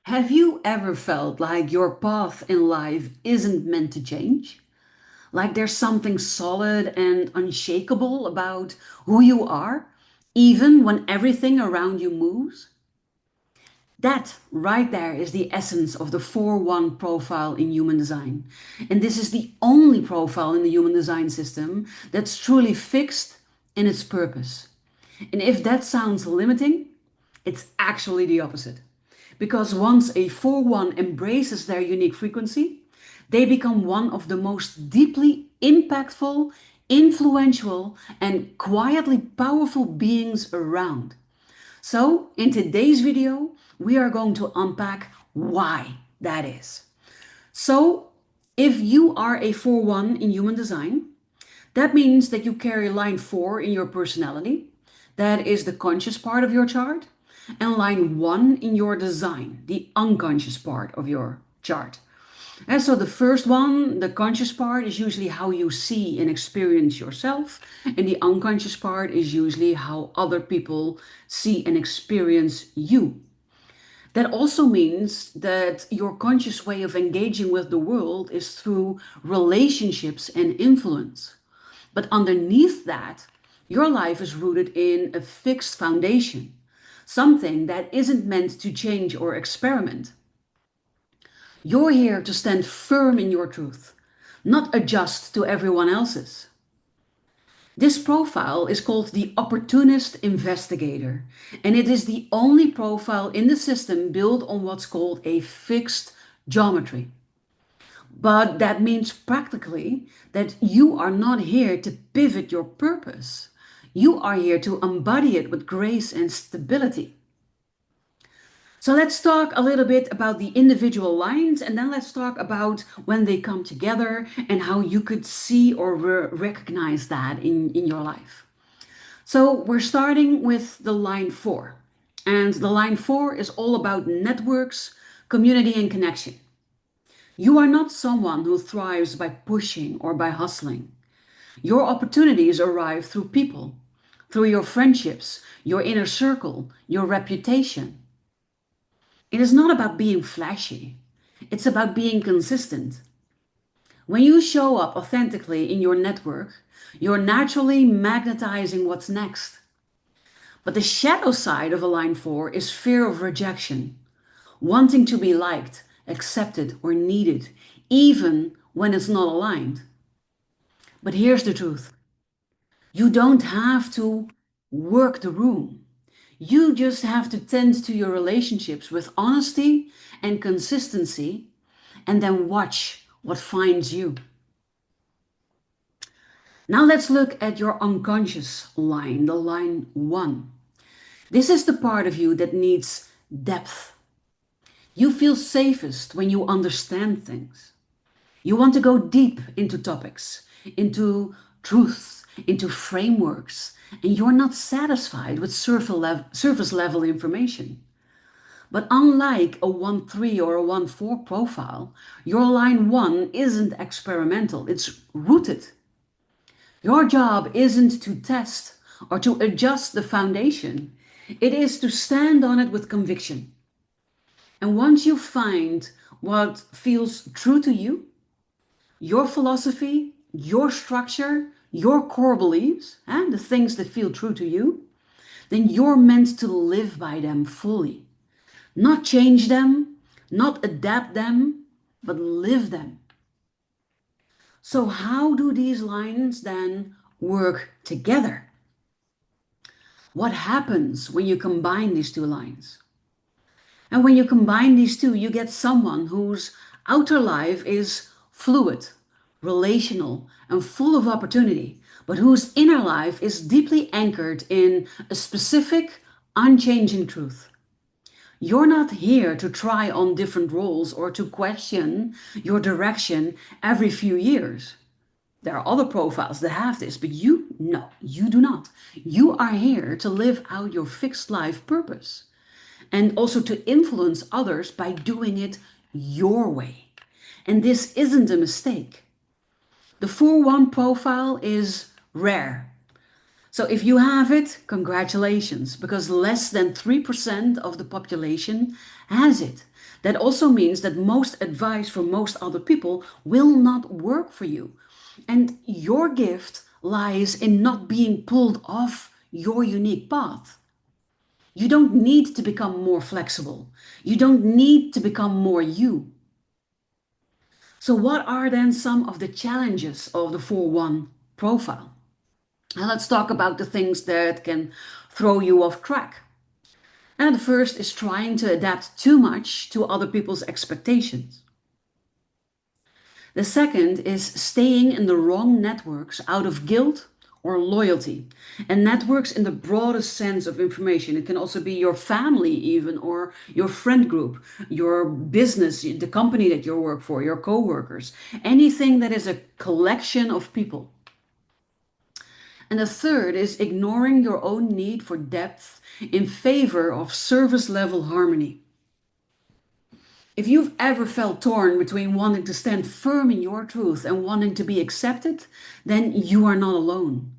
Have you ever felt like your path in life isn't meant to change? Like there's something solid and unshakable about who you are, even when everything around you moves? That right there is the essence of the 4-1 profile in human design. And this is the only profile in the human design system that's truly fixed in its purpose. And if that sounds limiting, it's actually the opposite. Because once a 4-1 embraces their unique frequency, they become one of the most deeply impactful, influential, and quietly powerful beings around. So, in today's video, we are going to unpack why that is. So, if you are a 4-1 in human design, that means that you carry line 4 in your personality. That is the conscious part of your chart. And line 1 in your design, the unconscious part of your chart. And so the first one, the conscious part, is usually how you see and experience yourself. And the unconscious part is usually how other people see and experience you. That also means that your conscious way of engaging with the world is through relationships and influence. But underneath that, your life is rooted in a fixed foundation, something that isn't meant to change or experiment. You're here to stand firm in your truth, not adjust to everyone else's. This profile is called the Opportunist Investigator, and it is the only profile in the system built on what's called a fixed geometry. But that means practically that you are not here to pivot your purpose. You are here to embody it with grace and stability. So let's talk a little bit about the individual lines, and then let's talk about when they come together and how you could see or recognize that in your life. So we're starting with the line 4. And the line 4 is all about networks, community, and connection. You are not someone who thrives by pushing or by hustling. Your opportunities arrive through people, through your friendships, your inner circle, your reputation. It is not about being flashy. It's about being consistent. When you show up authentically in your network, you're naturally magnetizing what's next. But the shadow side of a line 4 is fear of rejection, wanting to be liked, accepted, or needed, even when it's not aligned. But here's the truth. You don't have to work the room. You just have to tend to your relationships with honesty and consistency, and then watch what finds you. Now let's look at your unconscious line, the line 1. This is the part of you that needs depth. You feel safest when you understand things. You want to go deep into topics, into truths, into frameworks, and you're not satisfied with surface level information. But unlike a 1-3 or a 1-4 profile, your line 1 isn't experimental, it's rooted. Your job isn't to test or to adjust the foundation, it is to stand on it with conviction. And once you find what feels true to you, your philosophy, your structure, your core beliefs, and the things that feel true to you, then you're meant to live by them fully. Not change them, not adapt them, but live them. So, how do these lines then work together? What happens when you combine these two lines? And when you combine these two, you get someone whose outer life is fluid, relational, and full of opportunity, but whose inner life is deeply anchored in a specific, unchanging truth. You're not here to try on different roles or to question your direction every few years. There are other profiles that have this, but no, you do not. You are here to live out your fixed life purpose and also to influence others by doing it your way. And this isn't a mistake. The 4-1 profile is rare. So if you have it, congratulations, because less than 3% of the population has it. That also means that most advice from most other people will not work for you. And your gift lies in not being pulled off your unique path. You don't need to become more flexible. You don't need to become more you. So, what are then some of the challenges of the 4-1 profile? And let's talk about the things that can throw you off track. And the first is trying to adapt too much to other people's expectations. The second is staying in the wrong networks out of guilt or loyalty. And networks in the broadest sense of information. It can also be your family, even, or your friend group, your business, the company that you work for, your co-workers. Anything that is a collection of people. And the third is ignoring your own need for depth in favor of service level harmony. If you've ever felt torn between wanting to stand firm in your truth and wanting to be accepted, then you are not alone.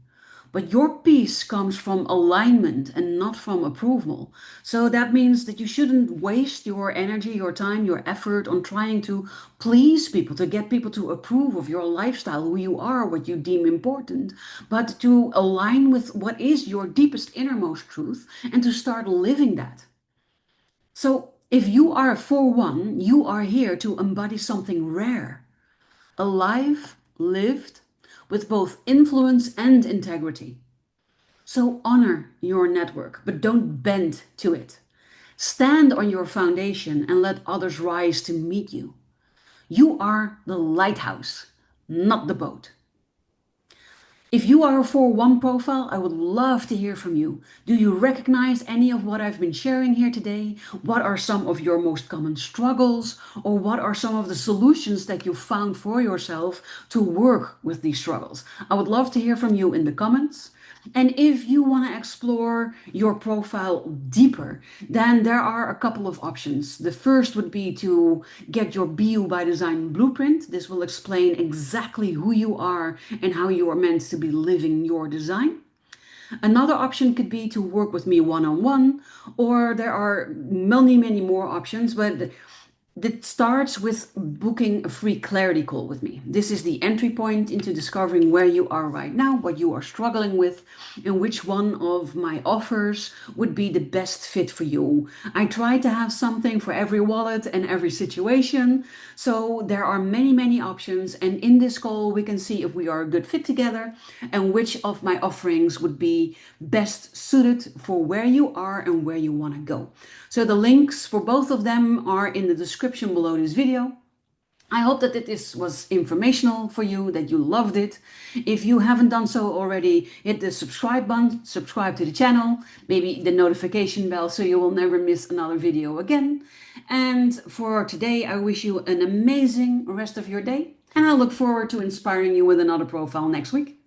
But your peace comes from alignment and not from approval. So that means that you shouldn't waste your energy, your time, your effort on trying to please people, to get people to approve of your lifestyle, who you are, what you deem important, but to align with what is your deepest innermost truth and to start living that. So if you are a 4-1, you are here to embody something rare, alive, lived, with both influence and integrity. So honor your network, but don't bend to it. Stand on your foundation and let others rise to meet you. You are the lighthouse, not the boat. If you are a 4-1 profile, I would love to hear from you. Do you recognize any of what I've been sharing here today? What are some of your most common struggles? Or what are some of the solutions that you found for yourself to work with these struggles? I would love to hear from you in the comments. And if you want to explore your profile deeper, then there are a couple of options. The first would be to get your BU by Design blueprint. This will explain exactly who you are and how you are meant to be living your design. Another option could be to work with me one-on-one, or there are many, many more options, but that starts with booking a free clarity call with me. This is the entry point into discovering where you are right now, what you are struggling with, and which one of my offers would be the best fit for you. I try to have something for every wallet and every situation. So there are many, many options. And in this call, we can see if we are a good fit together and which of my offerings would be best suited for where you are and where you want to go. So the links for both of them are in the description below this video. I hope that this was informational for you, that you loved it. If you haven't done so already, hit the subscribe button, subscribe to the channel, maybe the notification bell so you will never miss another video again. And for today, I wish you an amazing rest of your day, and I look forward to inspiring you with another profile next week.